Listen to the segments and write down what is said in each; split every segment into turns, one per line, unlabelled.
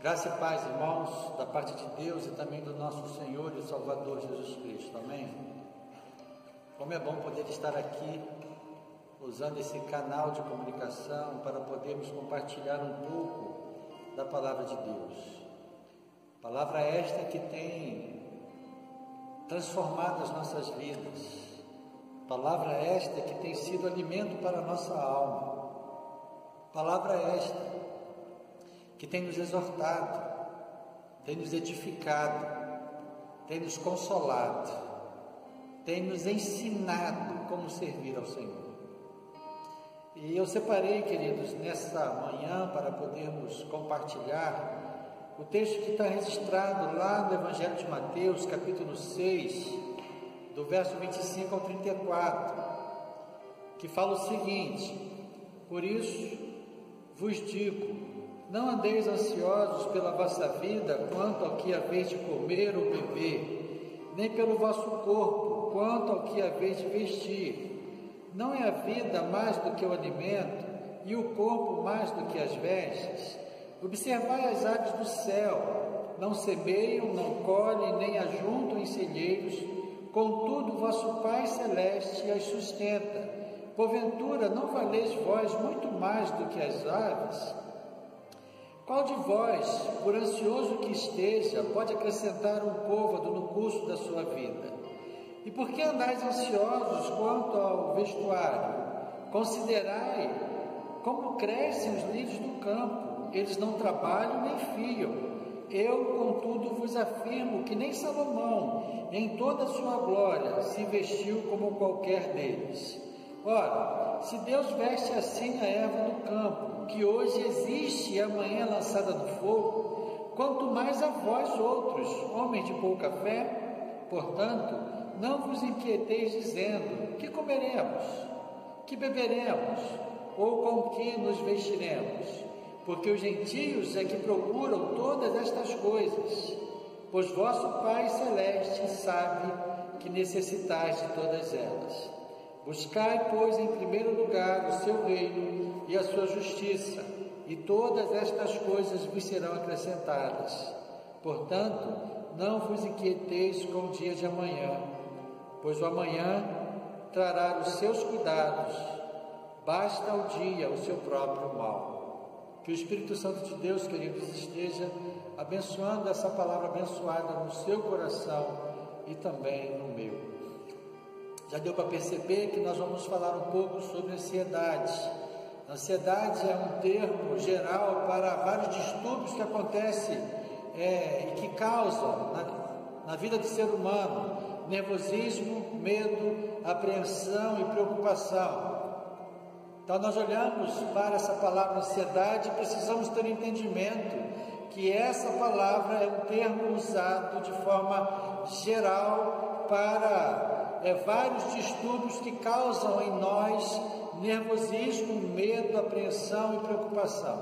Graça e paz, irmãos, da parte de Deus e também do nosso Senhor e Salvador Jesus Cristo, amém? Como é bom poder estar aqui, usando esse canal de comunicação para podermos compartilhar um pouco da Palavra de Deus. Palavra esta que tem transformado as nossas vidas, palavra esta que tem sido alimento para a nossa alma, palavra esta que tem nos exortado, tem nos edificado, tem nos consolado, tem nos ensinado como servir ao Senhor. E eu separei, queridos, nessa manhã para podermos compartilhar o texto que está registrado lá no Evangelho de Mateus, capítulo 6, do verso 25 ao 34, que fala o seguinte: por isso vos digo, não andeis ansiosos pela vossa vida, quanto ao que haveis de comer ou beber, nem pelo vosso corpo, quanto ao que haveis de vestir. Não é a vida mais do que o alimento, e o corpo mais do que as vestes? Observai as aves do céu, não semeiam, não colhem, nem ajuntam em celeiros, contudo vosso Pai Celeste as sustenta. Porventura não valeis vós muito mais do que as aves? Qual de vós, por ansioso que esteja, pode acrescentar um côvado no curso da sua vida? E por que andais ansiosos quanto ao vestuário? Considerai como crescem os lírios do campo, eles não trabalham nem fiam. Eu, contudo, vos afirmo que nem Salomão, em toda a sua glória, se vestiu como qualquer deles. Ora, se Deus veste assim a erva do campo, que hoje existe e amanhã é lançada no fogo, quanto mais a vós outros, homens de pouca fé? Portanto, não vos inquieteis dizendo: que comeremos? Que beberemos? Ou com que nos vestiremos? Porque os gentios é que procuram todas estas coisas, pois vosso Pai Celeste sabe que necessitais de todas elas. Buscai, pois, em primeiro lugar o seu reino e a sua justiça, e todas estas coisas vos serão acrescentadas. Portanto, não vos inquieteis com o dia de amanhã, pois o amanhã trará os seus cuidados. Basta ao dia o seu próprio mal. Que o Espírito Santo de Deus, queridos, esteja abençoando essa palavra abençoada no seu coração e também no meu. Já deu para perceber que nós vamos falar um pouco sobre ansiedade. Ansiedade é um termo geral para vários distúrbios que acontecem e que causam na vida do ser humano nervosismo, medo, apreensão e preocupação. Então nós olhamos para essa palavra ansiedade e precisamos ter entendimento que essa palavra é um termo usado de forma geral para vários distúrbios que causam em nós nervosismo, medo, apreensão e preocupação.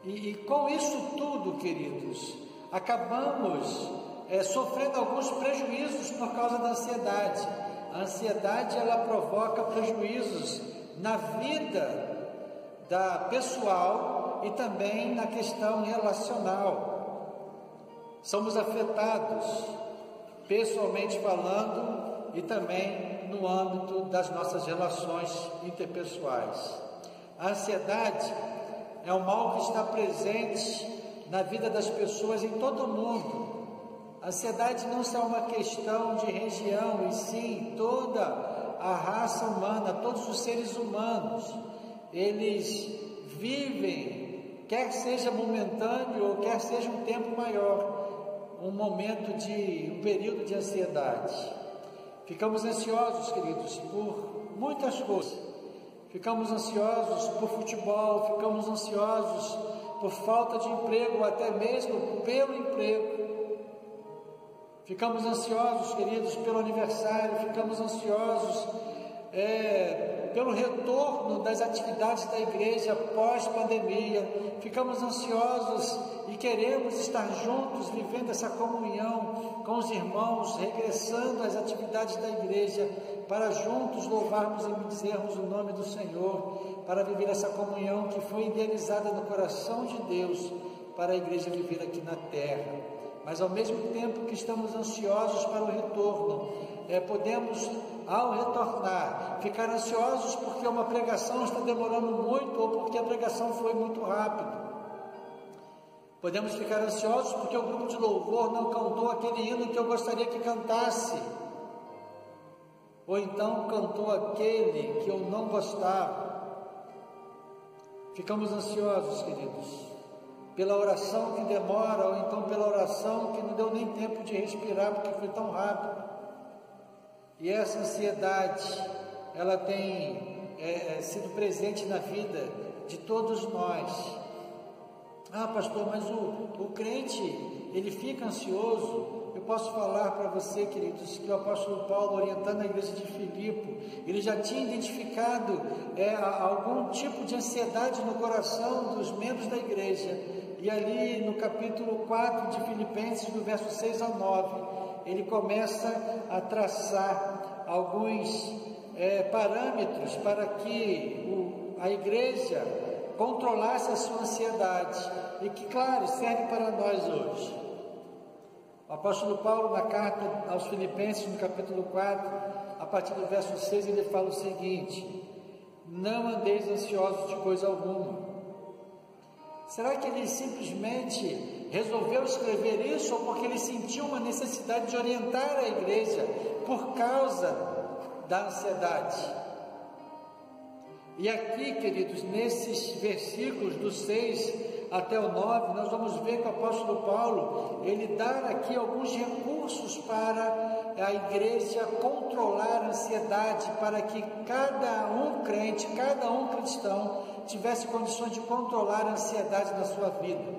E com isso tudo, queridos, acabamos sofrendo alguns prejuízos por causa da ansiedade. A ansiedade, ela provoca prejuízos na vida da pessoal e também na questão relacional. Somos afetados, pessoalmente falando, e também no âmbito das nossas relações interpessoais. A ansiedade é um mal que está presente na vida das pessoas em todo o mundo. A ansiedade não é uma questão de região, e sim toda a raça humana, todos os seres humanos, eles vivem, quer seja momentâneo ou quer seja um tempo maior, um período de ansiedade. Ficamos ansiosos, queridos, por muitas coisas. Ficamos ansiosos por futebol, ficamos ansiosos por falta de emprego, até mesmo pelo emprego. Ficamos ansiosos, queridos, pelo aniversário, ficamos ansiosos pelo retorno das atividades da igreja pós-pandemia. Ficamos ansiosos e queremos estar juntos, vivendo essa comunhão com os irmãos, regressando às atividades da igreja, para juntos louvarmos e bendizermos o nome do Senhor, para viver essa comunhão que foi idealizada no coração de Deus, para a igreja viver aqui na terra. Mas ao mesmo tempo que estamos ansiosos para o retorno, podemos, ao retornar, ficar ansiosos porque uma pregação está demorando muito ou porque a pregação foi muito rápido. Podemos ficar ansiosos porque o grupo de louvor não cantou aquele hino que eu gostaria que cantasse, ou então cantou aquele que eu não gostava. Ficamos ansiosos, queridos, pela oração que demora, ou então pela oração que não deu nem tempo de respirar porque foi tão rápido. E essa ansiedade, ela tem sido presente na vida de todos nós. Ah, pastor, mas o crente, ele fica ansioso. Eu posso falar para você, queridos, que o apóstolo Paulo, orientando a igreja de Filipe, ele já tinha identificado algum tipo de ansiedade no coração dos membros da igreja. E ali no capítulo 4 de Filipenses, do verso 6 a 9, ele começa a traçar alguns parâmetros para que a igreja controlasse a sua ansiedade, e que, claro, serve para nós hoje. O apóstolo Paulo, na carta aos Filipenses, no capítulo 4, a partir do verso 6, ele fala o seguinte: não andeis ansiosos de coisa alguma. Será que ele simplesmente resolveu escrever isso, ou porque ele sentiu uma necessidade de orientar a igreja por causa da ansiedade? E aqui, queridos, nesses versículos do 6 até o 9, nós vamos ver que o apóstolo Paulo, ele dá aqui alguns recursos para a igreja controlar a ansiedade, para que cada um crente, cada um cristão, tivesse condições de controlar a ansiedade na sua vida.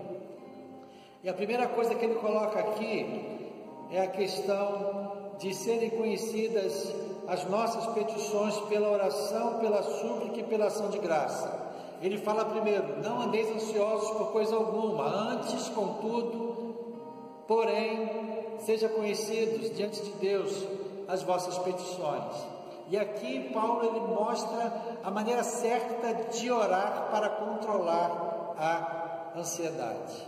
E a primeira coisa que ele coloca aqui é a questão de serem conhecidas as nossas petições pela oração, pela súplica e pela ação de graça. Ele fala primeiro: não andeis ansiosos por coisa alguma, antes, contudo, porém, sejam conhecidos diante de Deus as vossas petições. E aqui Paulo, ele mostra a maneira certa de orar para controlar a ansiedade.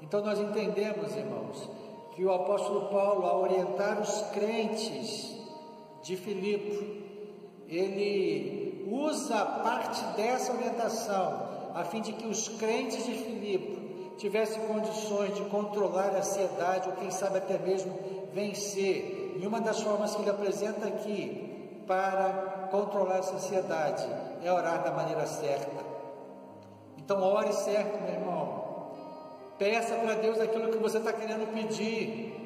Então nós entendemos, irmãos, que o apóstolo Paulo, ao orientar os crentes de Filipe, ele usa parte dessa orientação a fim de que os crentes de Filipe tivessem condições de controlar a ansiedade, ou quem sabe até mesmo vencer. E uma das formas que ele apresenta aqui para controlar essa ansiedade é orar da maneira certa. Então ore certo, meu irmão. Peça para Deus aquilo que você está querendo pedir.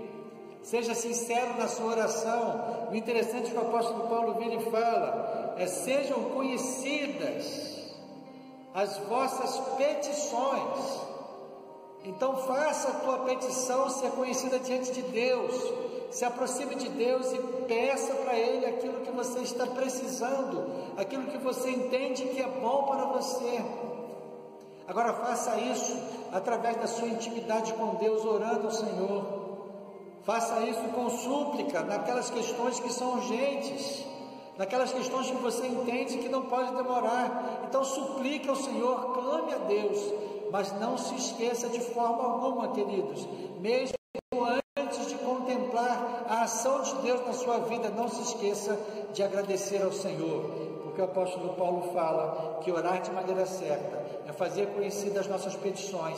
Seja sincero na sua oração. O interessante é que o apóstolo Paulo vira e fala: sejam conhecidas as vossas petições. Então faça a tua petição ser conhecida diante de Deus. Se aproxime de Deus e peça para Ele aquilo que você está precisando, aquilo que você entende que é bom para você. Agora faça isso através da sua intimidade com Deus, orando ao Senhor. Faça isso com súplica, naquelas questões que são urgentes, naquelas questões que você entende que não pode demorar. Então suplique ao Senhor, clame a Deus, mas não se esqueça de forma alguma, queridos, mesmo antes de contemplar a ação de Deus na sua vida, não se esqueça de agradecer ao Senhor, porque o apóstolo Paulo fala que orar de maneira certa é fazer conhecidas as nossas petições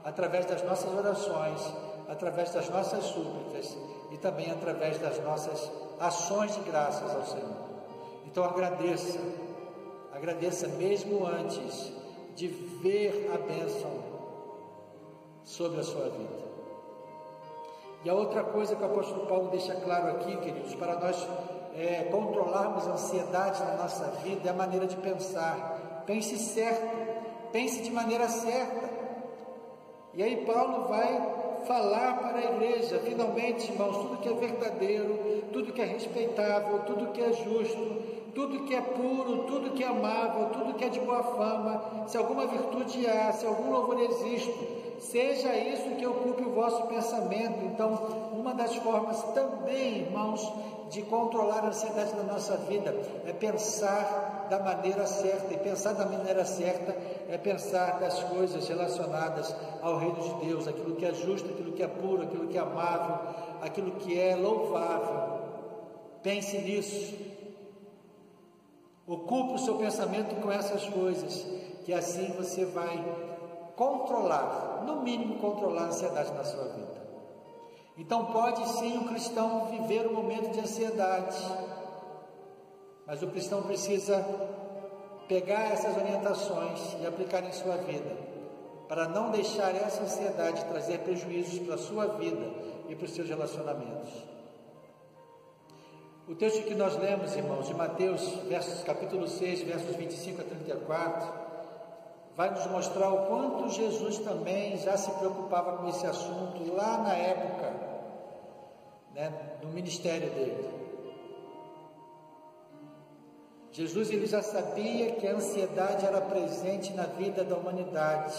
através das nossas orações, através das nossas súplicas e também através das nossas ações de graças ao Senhor. Então agradeça mesmo antes de ver a bênção sobre a sua vida. E a outra coisa que o apóstolo Paulo deixa claro aqui, queridos, para nós controlarmos a ansiedade na nossa vida, é a maneira de pensar. Pense certo, pense de maneira certa. E aí Paulo vai falar para a igreja, finalmente, irmãos, tudo que é verdadeiro, tudo que é respeitável, tudo que é justo, tudo que é puro, tudo que é amável, tudo que é de boa fama, se alguma virtude há, se algum louvor existe, seja isso que ocupe o vosso pensamento. Então, uma das formas também, irmãos, de controlar a ansiedade da nossa vida é pensar da maneira certa, e pensar da maneira certa é pensar das coisas relacionadas ao reino de Deus, aquilo que é justo, aquilo que é puro, aquilo que é amável, aquilo que é louvável. Pense nisso, ocupe o seu pensamento com essas coisas, que assim você vai controlar, no mínimo controlar a ansiedade na sua vida. Então pode sim o cristão viver um momento de ansiedade, mas o cristão precisa pegar essas orientações e aplicar em sua vida, para não deixar essa ansiedade trazer prejuízos para a sua vida e para os seus relacionamentos. O texto que nós lemos, irmãos, de Mateus, capítulo 6, versos 25 a 34, vai nos mostrar o quanto Jesus também já se preocupava com esse assunto lá na época, do ministério dele. Jesus, ele já sabia que a ansiedade era presente na vida da humanidade.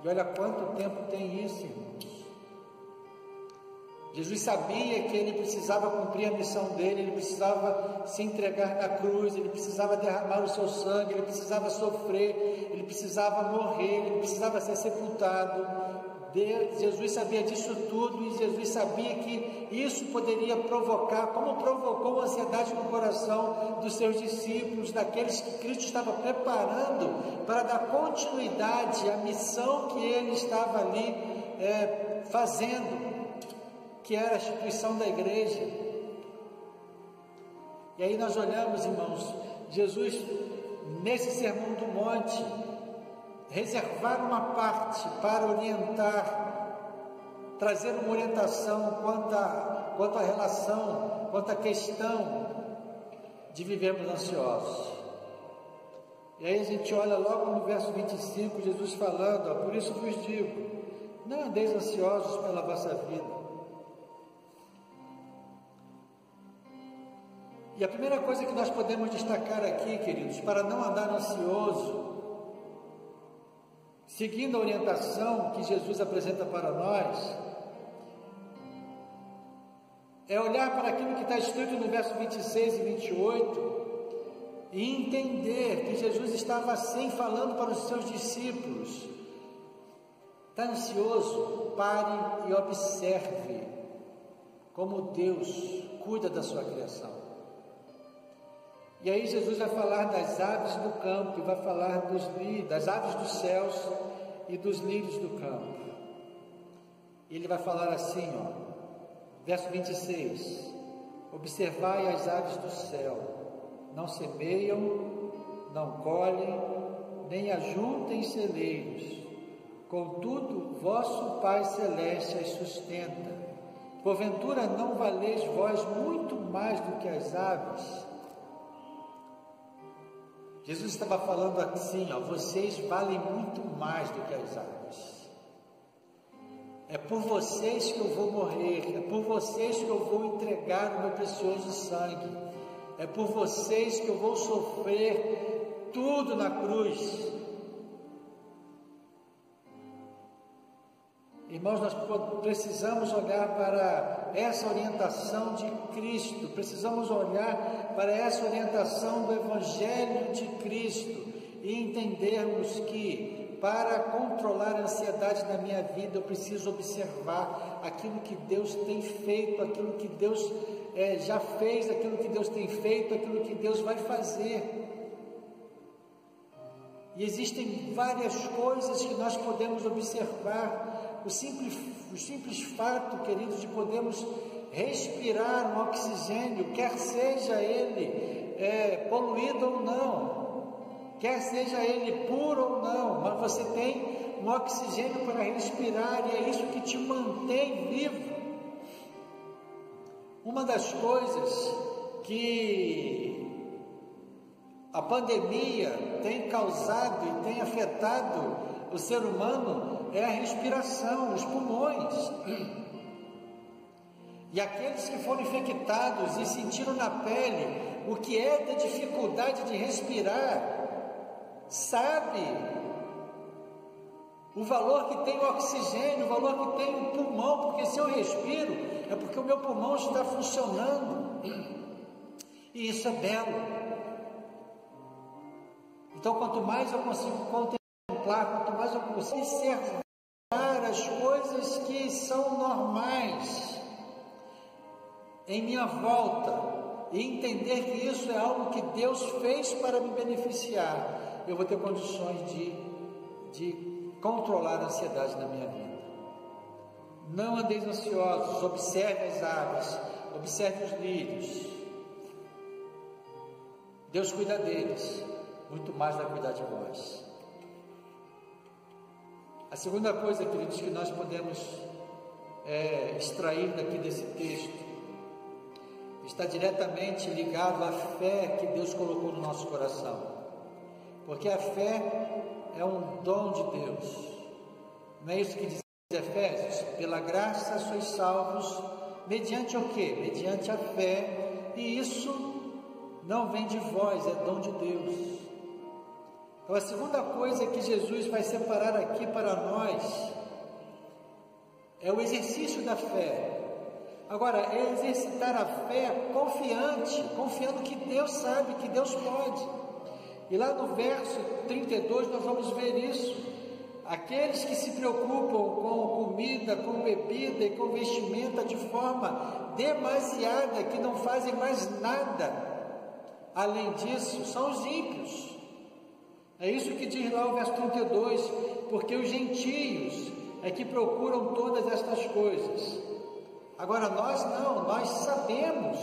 E olha quanto tempo tem isso, irmãos. Jesus sabia que ele precisava cumprir a missão dele, ele precisava se entregar na cruz, ele precisava derramar o seu sangue, ele precisava sofrer, ele precisava morrer, ele precisava ser sepultado. Jesus sabia disso tudo, e Jesus sabia que isso poderia provocar, como provocou ansiedade no coração dos seus discípulos, daqueles que Cristo estava preparando para dar continuidade à missão que ele estava ali fazendo, que era a instituição da igreja. E aí nós olhamos, irmãos, Jesus, nesse Sermão do Monte, reservar uma parte para orientar, trazer uma orientação quanto à relação, quanto à questão de vivermos ansiosos. E aí a gente olha logo no verso 25, Jesus falando, por isso vos digo, não andeis ansiosos pela vossa vida. E a primeira coisa que nós podemos destacar aqui, queridos, para não andar ansioso, seguindo a orientação que Jesus apresenta para nós, é olhar para aquilo que está escrito no verso 26 e 28 e entender que Jesus estava assim falando para os seus discípulos. Está ansioso? Pare e observe como Deus cuida da sua criação. E aí Jesus vai falar das aves do campo, e vai falar das aves dos céus e dos lírios do campo. E ele vai falar assim, verso 26, observai as aves do céu, não semeiam, não colhem, nem ajuntem em celeiros, contudo vosso Pai Celeste as sustenta. Porventura não valeis vós muito mais do que as aves? Jesus estava falando assim, vocês valem muito mais do que as aves. É por vocês que eu vou morrer, é por vocês que eu vou entregar o meu precioso sangue, é por vocês que eu vou sofrer tudo na cruz. Irmãos, nós precisamos olhar para essa orientação de Cristo, precisamos olhar para essa orientação do Evangelho de Cristo e entendermos que para controlar a ansiedade na minha vida eu preciso observar aquilo que Deus tem feito, aquilo que Deus já fez, aquilo que Deus tem feito, aquilo que Deus vai fazer. E existem várias coisas que nós podemos observar. O simples fato, queridos, de podermos respirar um oxigênio, quer seja ele poluído ou não, quer seja ele puro ou não, mas você tem um oxigênio para respirar, e é isso que te mantém vivo. Uma das coisas que a pandemia tem causado e tem afetado o ser humano é a respiração, os pulmões. E aqueles que foram infectados e sentiram na pele o que é ter dificuldade de respirar, sabe o valor que tem o oxigênio, o valor que tem o pulmão, porque se eu respiro, é porque o meu pulmão está funcionando. E isso é belo. Então, quanto mais eu consigo contemplar, quanto mais eu consigo observar as coisas que são normais em minha volta e entender que isso é algo que Deus fez para me beneficiar, eu vou ter condições de controlar a ansiedade na minha vida. Não andeis ansiosos, observe as aves, observe os lírios. Deus cuida deles, muito mais vai cuidar de vós. A segunda coisa, queridos, que nós podemos extrair daqui desse texto, está diretamente ligado à fé que Deus colocou no nosso coração, porque a fé é um dom de Deus. Não é isso que diz Efésios? Pela graça sois salvos, mediante o quê? Mediante a fé, e isso não vem de vós, é dom de Deus. Então a segunda coisa que Jesus vai separar aqui para nós é o exercício da fé. Agora, é exercitar a fé confiando que Deus sabe, que Deus pode. E lá no verso 32 nós vamos ver isso. Aqueles que se preocupam com comida, com bebida e com vestimenta de forma demasiada, que não fazem mais nada além disso, são os ímpios. É isso que diz lá o verso 32, porque os gentios é que procuram todas estas coisas. Agora nós não, nós sabemos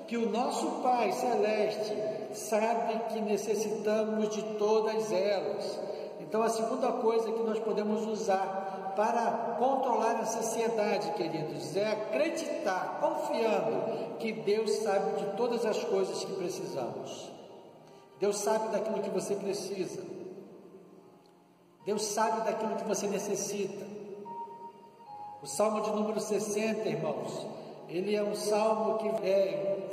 que o nosso Pai Celeste sabe que necessitamos de todas elas. Então a segunda coisa que nós podemos usar para controlar a ansiedade, queridos, é acreditar, confiando que Deus sabe de todas as coisas que precisamos. Deus sabe daquilo que você precisa. Deus sabe daquilo que você necessita. O Salmo de número 60, irmãos, ele é um salmo que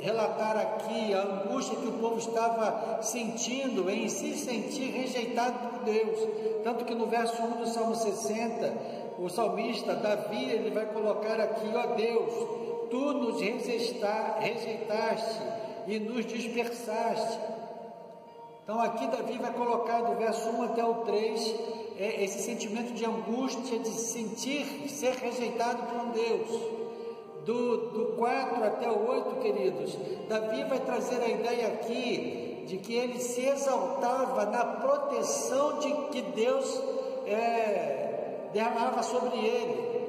relatar aqui a angústia que o povo estava sentindo em se sentir rejeitado por Deus. Tanto que no verso 1 do Salmo 60, o salmista Davi, ele vai colocar aqui: ó Deus, tu nos rejeitaste e nos dispersaste. Então aqui Davi vai colocar do verso 1 até o 3 esse sentimento de angústia, de sentir ser rejeitado por um Deus. Do 4 até o 8, queridos, Davi vai trazer a ideia aqui de que ele se exaltava na proteção de que Deus derramava sobre ele.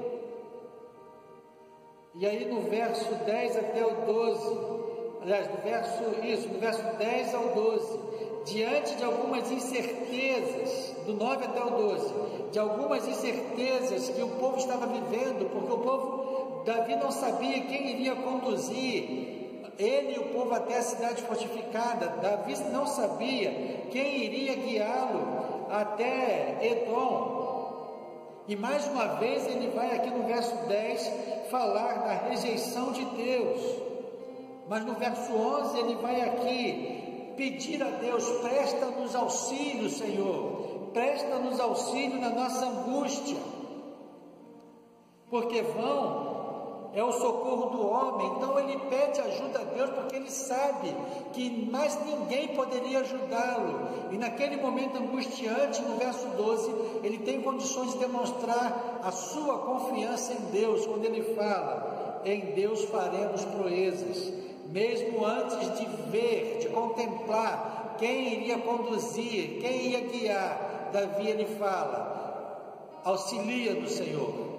E aí no verso 10 até o 12, aliás, no verso 10 ao 12, diante de algumas incertezas, do 9 até o 12, de algumas incertezas que o povo estava vivendo, porque o povo, Davi não sabia quem iria conduzir ele e o povo até a cidade fortificada. Davi não sabia quem iria guiá-lo até Edom. E mais uma vez ele vai aqui no verso 10 falar da rejeição de Deus. Mas no verso 11 ele vai aqui pedir a Deus: presta-nos auxílio, Senhor, presta-nos auxílio na nossa angústia, porque vão é o socorro do homem. Então ele pede ajuda a Deus, porque ele sabe que mais ninguém poderia ajudá-lo. E naquele momento angustiante, no verso 12, ele tem condições de demonstrar a sua confiança em Deus, quando ele fala: em Deus faremos proezas. Mesmo antes de ver, de contemplar quem iria conduzir, quem ia guiar, Davi ele fala: auxilia-nos, Senhor.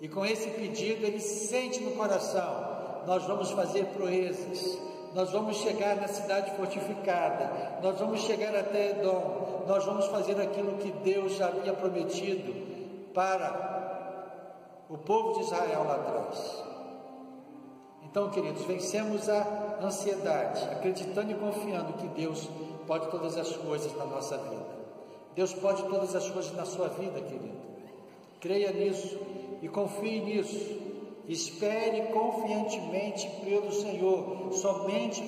E com esse pedido ele sente no coração: nós vamos fazer proezas, nós vamos chegar na cidade fortificada, nós vamos chegar até Edom, nós vamos fazer aquilo que Deus já havia prometido para o povo de Israel lá atrás. Então, queridos, vencemos a ansiedade, acreditando e confiando que Deus pode todas as coisas na nossa vida. Deus pode todas as coisas na sua vida, querido. Creia nisso e confie nisso. Espere confiantemente pelo Senhor, somente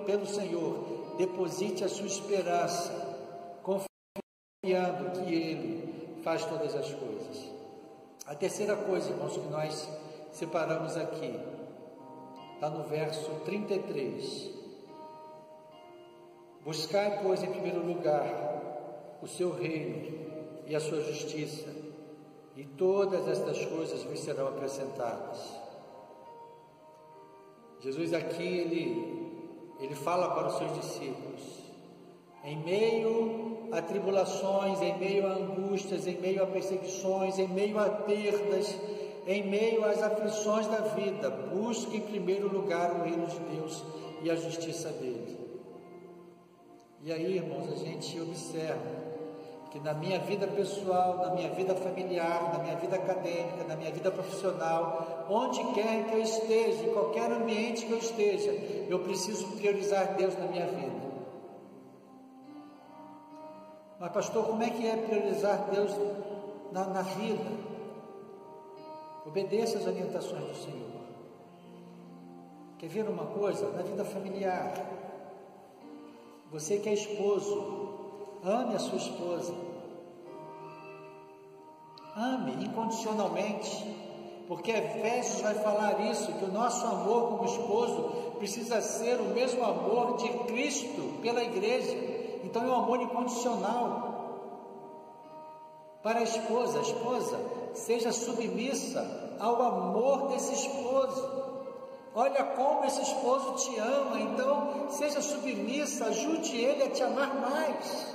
pelo Senhor. Deposite a sua esperança, confiando que Ele faz todas as coisas. A terceira coisa, irmãos, que nós separamos aqui, está no verso 33. Buscai, pois, em primeiro lugar o seu reino e a sua justiça, e todas estas coisas vos serão acrescentadas. Jesus aqui, ele fala para os seus discípulos, em meio a tribulações, em meio a angústias, em meio a perseguições, em meio a perdas, em meio às aflições da vida, busque em primeiro lugar o reino de Deus e a justiça dele. E aí, irmãos, a gente observa que na minha vida pessoal, na minha vida familiar, na minha vida acadêmica, na minha vida profissional, onde quer que eu esteja, em qualquer ambiente que eu esteja, eu preciso priorizar Deus na minha vida. Mas pastor, como é que é priorizar Deus na vida? Obedeça as orientações do Senhor. Quer ver uma coisa? Na vida familiar, você que é esposo, ame a sua esposa, ame incondicionalmente, porque Efésios vai falar isso, que o nosso amor como esposo precisa ser o mesmo amor de Cristo pela igreja. Então é um amor incondicional para a esposa, seja submissa ao amor desse esposo. Olha como esse esposo te ama, então seja submissa, ajude ele a te amar mais.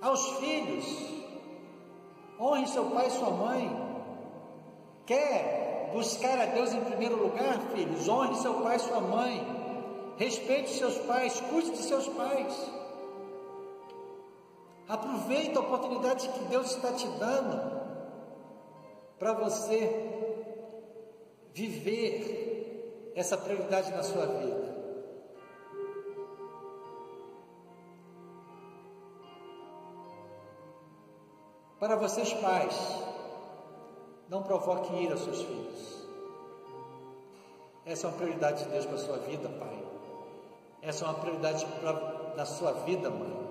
Aos filhos, honre seu pai e sua mãe. Quer buscar a Deus em primeiro lugar, filhos? Honre seu pai e sua mãe. Respeite seus pais, cuide de seus pais. Aproveite a oportunidade que Deus está te dando para você viver essa prioridade na sua vida. Para vocês pais, não provoque ira aos seus filhos. Essa é uma prioridade de Deus para a sua vida, pai. Essa é uma prioridade da sua vida, mãe.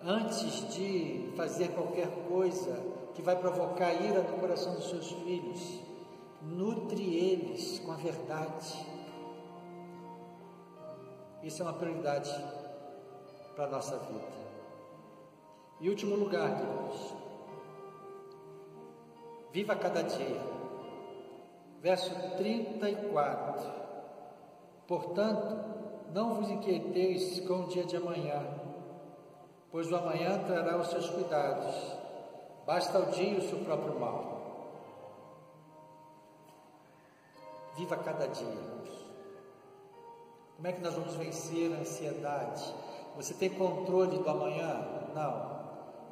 Antes de fazer qualquer coisa que vai provocar ira no coração dos seus filhos, nutre eles com a verdade. Isso é uma prioridade para a nossa vida. E último lugar, queridos, viva cada dia. Verso 34. Portanto, não vos inquieteis com o dia de amanhã, pois o amanhã trará os seus cuidados. Basta ao dia o seu próprio mal. Viva cada dia, irmãos. Como é que nós vamos vencer a ansiedade? Você tem controle do amanhã? Não.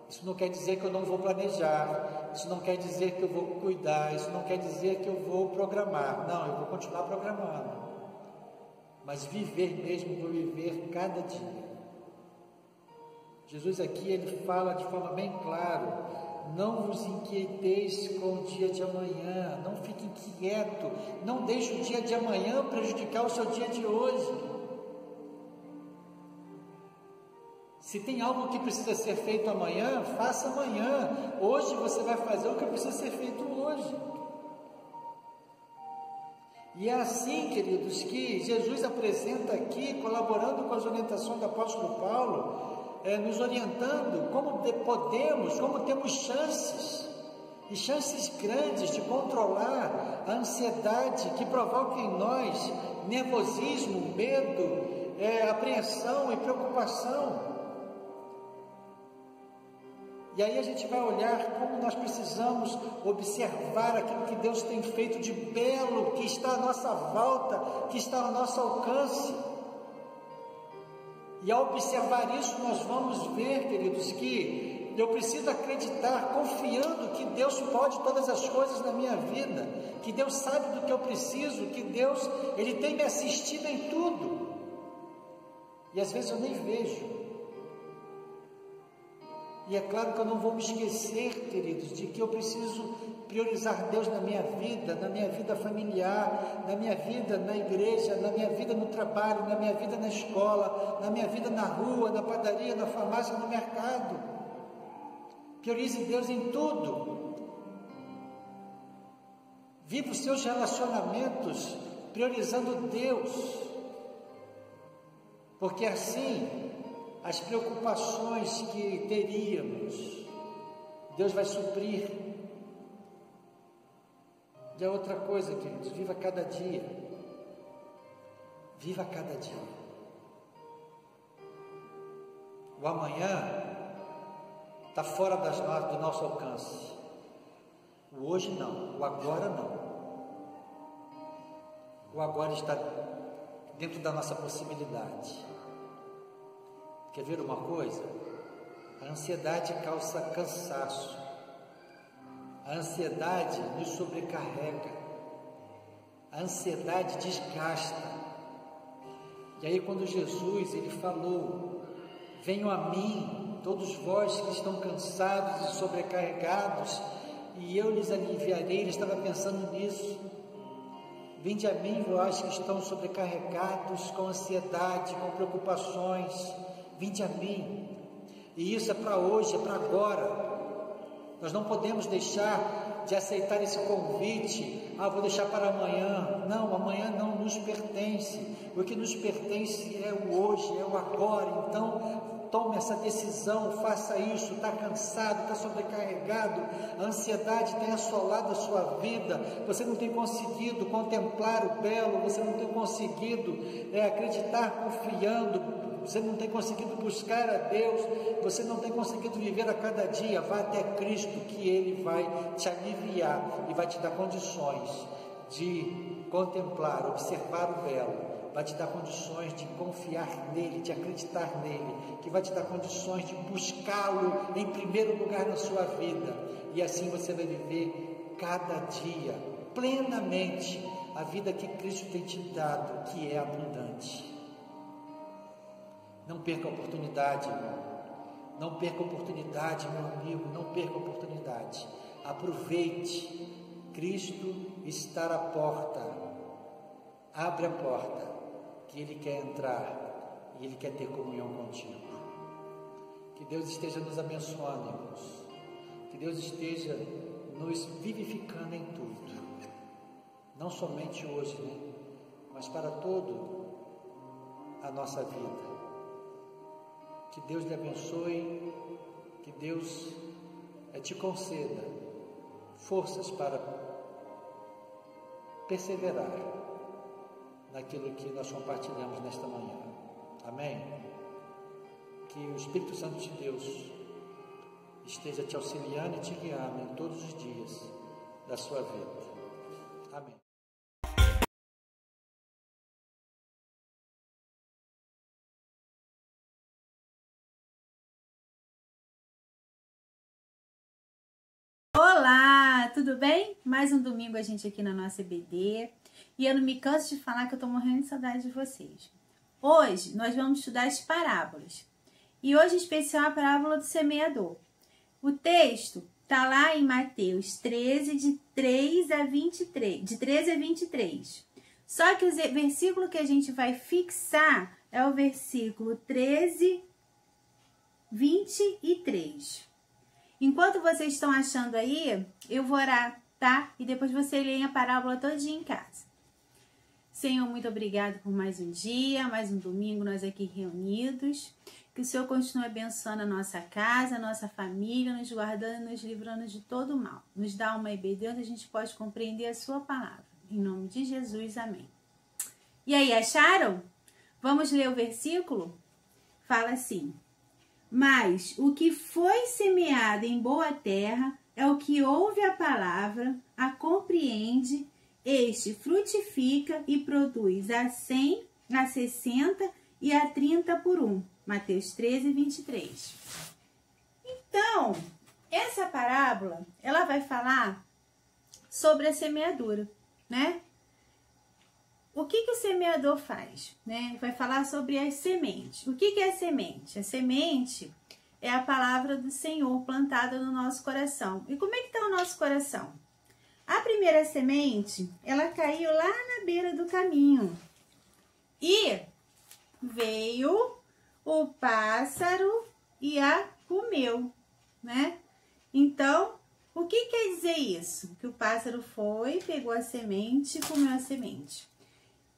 Isso não quer dizer que eu não vou planejar. Isso não quer dizer que eu vou cuidar. Isso não quer dizer que eu vou programar. Não, eu vou continuar programando. Mas viver mesmo, vou viver cada dia. Jesus aqui, ele fala de forma bem clara: não vos inquieteis com o dia de amanhã, não fique inquieto, não deixe o dia de amanhã prejudicar o seu dia de hoje. Se tem algo que precisa ser feito amanhã, faça amanhã. Hoje você vai fazer o que precisa ser feito hoje. E é assim, queridos, que Jesus apresenta aqui, colaborando com as orientações do apóstolo Paulo, nos orientando como temos chances, e chances grandes de controlar a ansiedade que provoca em nós nervosismo, medo, apreensão e preocupação. E aí a gente vai olhar como nós precisamos observar aquilo que Deus tem feito de belo, que está à nossa volta, que está ao nosso alcance. E ao observar isso, nós vamos ver, queridos, que eu preciso acreditar, confiando que Deus pode todas as coisas na minha vida, que Deus sabe do que eu preciso, que Deus, Ele tem me assistido em tudo. E às vezes eu nem vejo. E é claro que eu não vou me esquecer, queridos, de que eu preciso priorizar Deus na minha vida familiar, na minha vida na igreja, na minha vida no trabalho, na minha vida na escola, na minha vida na rua, na padaria, na farmácia, no mercado. Priorize Deus em tudo. Viva os seus relacionamentos priorizando Deus. porque assim as preocupações que teríamos, Deus vai suprir. E a outra coisa, queridos, viva cada dia. Viva cada dia. O amanhã está fora do nosso alcance. O hoje não, o agora não. O agora está dentro da nossa possibilidade. Quer ver uma coisa? A ansiedade causa cansaço. A ansiedade nos sobrecarrega. A ansiedade desgasta. E aí quando Jesus, ele falou: venham a mim, todos vós que estão cansados e sobrecarregados, e eu lhes aliviarei. Ele estava pensando nisso. Vinde a mim, vós que estão sobrecarregados com ansiedade, com preocupações. Vinde a mim. E isso é para hoje, é para agora. Nós não podemos deixar de aceitar esse convite. Vou deixar para amanhã. Não, amanhã não nos pertence. O que nos pertence é o hoje, é o agora. Então, tome essa decisão, faça isso. Está cansado, está sobrecarregado, a ansiedade tem assolado a sua vida, você não tem conseguido contemplar o belo, você não tem conseguido acreditar confiando, você não tem conseguido buscar a Deus, você não tem conseguido viver a cada dia. Vá até Cristo, que Ele vai te aliviar e vai te dar condições de contemplar, observar o belo, vai te dar condições de confiar nele, de acreditar nele, que vai te dar condições de buscá-lo em primeiro lugar na sua vida, e assim você vai viver cada dia plenamente a vida que Cristo tem te dado, que é abundante. Não perca a oportunidade, irmão. Não perca a oportunidade, meu amigo. Não perca a oportunidade. Aproveite. Cristo está à porta. Abre a porta, que Ele quer entrar e Ele quer ter comunhão contigo. Que Deus esteja nos abençoando, irmãos. Que Deus esteja nos vivificando em tudo. Não somente hoje, né? Mas para todo a nossa vida. Que Deus lhe abençoe, que Deus te conceda forças para perseverar naquilo que nós compartilhamos nesta manhã. Amém? Que o Espírito Santo de Deus esteja te auxiliando e te guiando em todos os dias da sua vida. Amém.
Olá, tudo bem? Mais um domingo a gente aqui na nossa EBD, e eu não me canso de falar que eu tô morrendo de saudade de vocês. Hoje nós vamos estudar as parábolas, e hoje em especial a parábola do semeador. O texto tá lá em Mateus 13, de 13 a 23. Só que o versículo que a gente vai fixar é o versículo 13, 23. Enquanto vocês estão achando aí, eu vou orar, tá? E depois você lê a parábola todinha em casa. Senhor, muito obrigado por mais um dia, mais um domingo, nós aqui reunidos. Que o Senhor continue abençoando a nossa casa, a nossa família, nos guardando e nos livrando de todo o mal. Nos dá uma EBD onde a gente pode compreender a sua palavra. Em nome de Jesus, amém. E aí, acharam? Vamos ler o versículo? Fala assim: mas o que foi semeado em boa terra é o que ouve a palavra, a compreende, este frutifica e produz a 100, a 60 e a 30 por 1. Mateus 13, 23. Então, essa parábola, ela vai falar sobre a semeadura, né? O que o semeador faz? Né? Vai falar sobre as sementes. O que é a semente? A semente é a palavra do Senhor plantada no nosso coração. E como é que está o nosso coração? A primeira semente, ela caiu lá na beira do caminho. E veio o pássaro e a comeu, né? Então, o que quer dizer isso? Que o pássaro foi, pegou a semente e comeu a semente.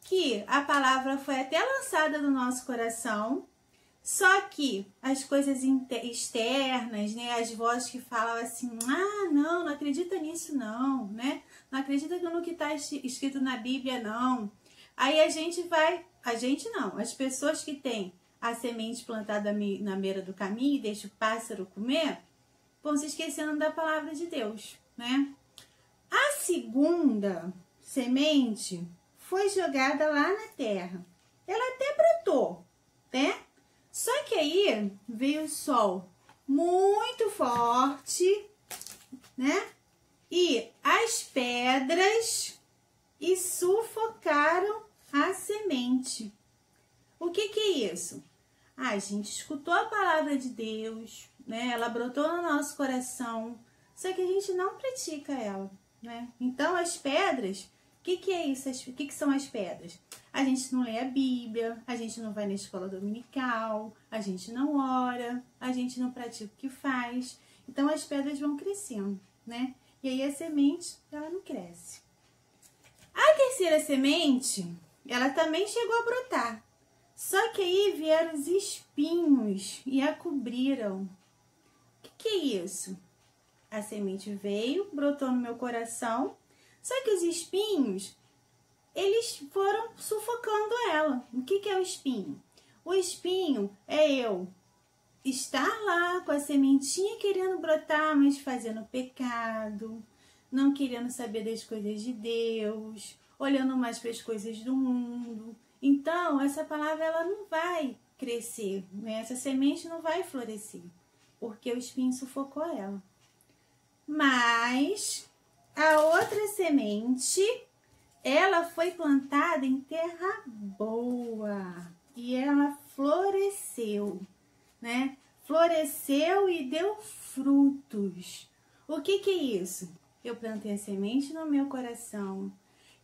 que a palavra foi até lançada no nosso coração, só que as coisas externas, né, as vozes que falam assim, não acredita nisso não, né? Não acredita no que está escrito na Bíblia não. Aí as pessoas que têm a semente plantada na beira do caminho e deixa o pássaro comer, vão se esquecendo da palavra de Deus, né? A segunda semente foi jogada lá na terra. Ela até brotou, né? Só que aí veio o sol muito forte, né? E as pedras sufocaram a semente. O que é isso? A gente escutou a palavra de Deus, né? Ela brotou no nosso coração, só que a gente não pratica ela, né? Então as pedras, o que é isso? O que são as pedras? A gente não lê a Bíblia, a gente não vai na escola dominical, a gente não ora, a gente não pratica o que faz. Então as pedras vão crescendo, né? E aí a semente, ela não cresce. A terceira semente, ela também chegou a brotar. Só que aí vieram os espinhos e a cobriram. O que é isso? A semente veio, brotou no meu coração, só que os espinhos, eles foram sufocando ela. O que é o espinho? O espinho é eu estar lá com a sementinha querendo brotar, mas fazendo pecado, não querendo saber das coisas de Deus, olhando mais para as coisas do mundo. Então, essa palavra ela não vai crescer, né? Essa semente não vai florescer, porque o espinho sufocou ela. Mas a outra semente, ela foi plantada em terra boa e ela floresceu, né? Floresceu e deu frutos. O que é isso? Eu plantei a semente no meu coração,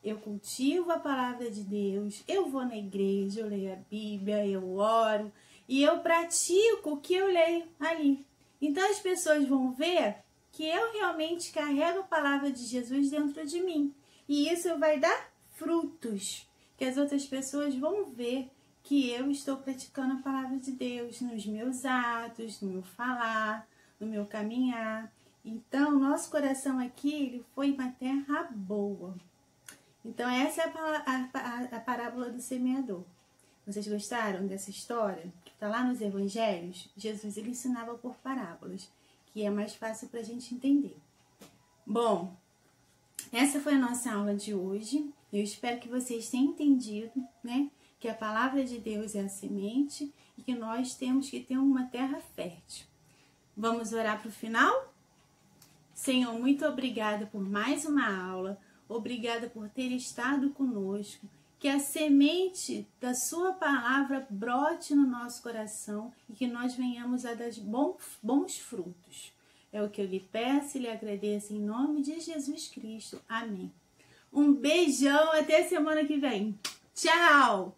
eu cultivo a palavra de Deus, eu vou na igreja, eu leio a Bíblia, eu oro e eu pratico o que eu leio ali. Então as pessoas vão ver que eu realmente carrego a palavra de Jesus dentro de mim. E isso vai dar frutos, que as outras pessoas vão ver que eu estou praticando a palavra de Deus nos meus atos, no meu falar, no meu caminhar. Então, nosso coração aqui, ele foi uma terra boa. Então, essa é a parábola do semeador. Vocês gostaram dessa história? Que está lá nos evangelhos. Jesus, ele ensinava por parábolas, que é mais fácil para a gente entender. Bom, essa foi a nossa aula de hoje. Eu espero que vocês tenham entendido, né? Que a palavra de Deus é a semente e que nós temos que ter uma terra fértil. Vamos orar para o final? Senhor, muito obrigada por mais uma aula. Obrigada por ter estado conosco. Que a semente da sua palavra brote no nosso coração e que nós venhamos a dar bons frutos. É o que eu lhe peço e lhe agradeço em nome de Jesus Cristo. Amém. Um beijão, até a semana que vem. Tchau!